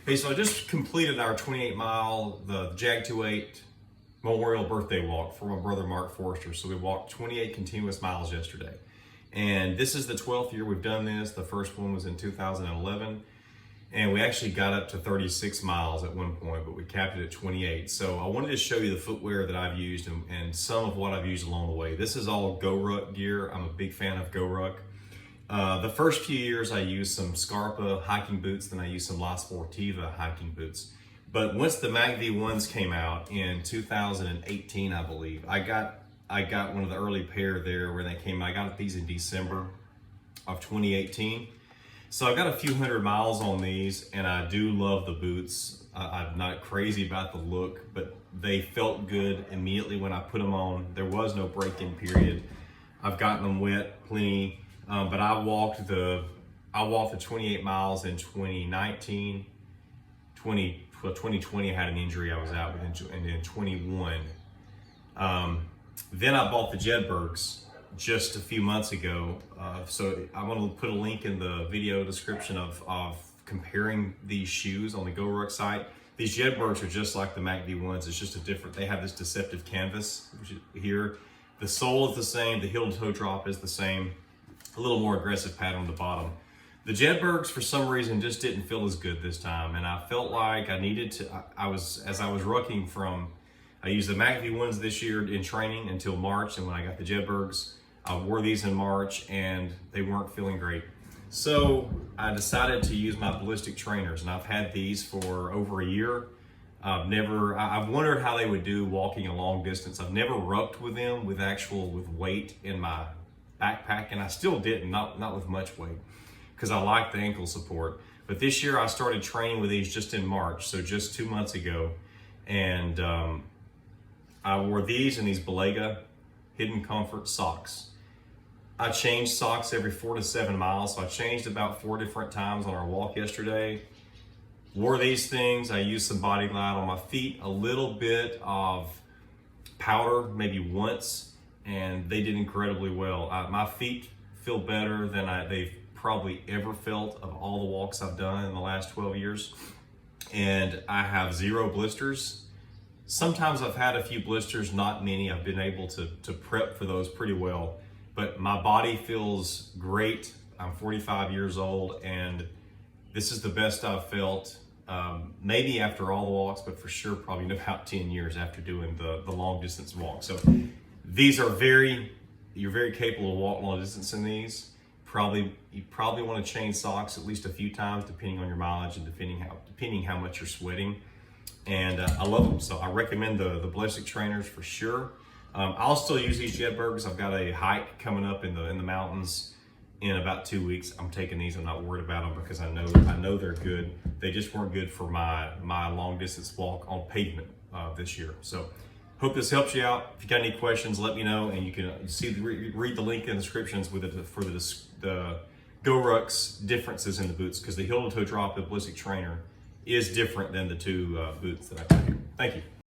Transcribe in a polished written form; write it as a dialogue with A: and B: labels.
A: Hey, so I just completed our 28-mile, the JAG 28 Memorial Birthday Walk for my brother Mark Forrester. So we walked 28 continuous miles yesterday. And this is the 12th year we've done this. The first one was in 2011. And we actually got up to 36 miles at one point, but we capped it at 28. So I wanted to show you the footwear that I've used and some of what I've used along the way. This is all Goruck gear. I'm a big fan of Goruck. The first few years I used some Scarpa hiking boots, then I used some La Sportiva hiking boots. But once the macv ones came out in 2018, I believe, I got one of the early pair there where they came. I got these in December of 2018. So I've got a few hundred miles on these, and I do love the boots. I'm not crazy about the look, but they felt good immediately when I put them on. There was no break-in period. I've gotten them wet plenty. But I walked the 28 miles in 2019, 2020 I had an injury I was out with, and then 21. Then I bought the Jedburghs just a few months ago. So I'm gonna put a link in the video description of comparing these shoes on the Goruck site. These Jedburghs are just like the macv ones. It's just they have this deceptive canvas here. The sole is the same, the heel to toe drop is the same. A little more aggressive pattern on the bottom. The Jedburghs for some reason just didn't feel as good this time, and I felt like I needed to, as I was rucking I used the macv ones this year in training until March, and when I got the Jedburghs, I wore these in March and they weren't feeling great. So I decided to use my Ballistic Trainers, and I've had these for over a year. I've wondered how they would do walking a long distance. I've never rucked with them with weight in my backpack, and I still didn't, not with much weight, because I like the ankle support. But this year I started training with these just in March, so just 2 months ago, and I wore these and these Ballistic Hidden Comfort socks. I changed socks every 4 to 7 miles, so I changed about 4 different times on our walk yesterday. Wore these things. I used some Body Glide on my feet, a little bit of powder, maybe once, and they did incredibly well. My feet feel better than they've probably ever felt of all the walks I've done in the last 12 years. And I have 0 blisters. Sometimes I've had a few blisters, not many. I've been able to prep for those pretty well, but my body feels great. I'm 45 years old, and this is the best I've felt, maybe after all the walks, but for sure probably in about 10 years after doing the long distance walk. So these are you're very capable of walking long distance in these. You probably want to change socks at least a few times depending on your mileage and depending how much you're sweating. And I love them, so I recommend the Ballistic Trainers for sure. I'll still use these Jedburghs. I've got a hike coming up in the mountains in about 2 weeks. I'm taking these. I'm not worried about them because I know they're good. They just weren't good for my long distance walk on pavement this year. So hope this helps you out. If you got any questions, let me know, and you can read the link in the descriptions for the Goruck's differences in the boots, because the heel to toe drop, the Ballistic Trainer, is different than the two boots that I got here. Thank you.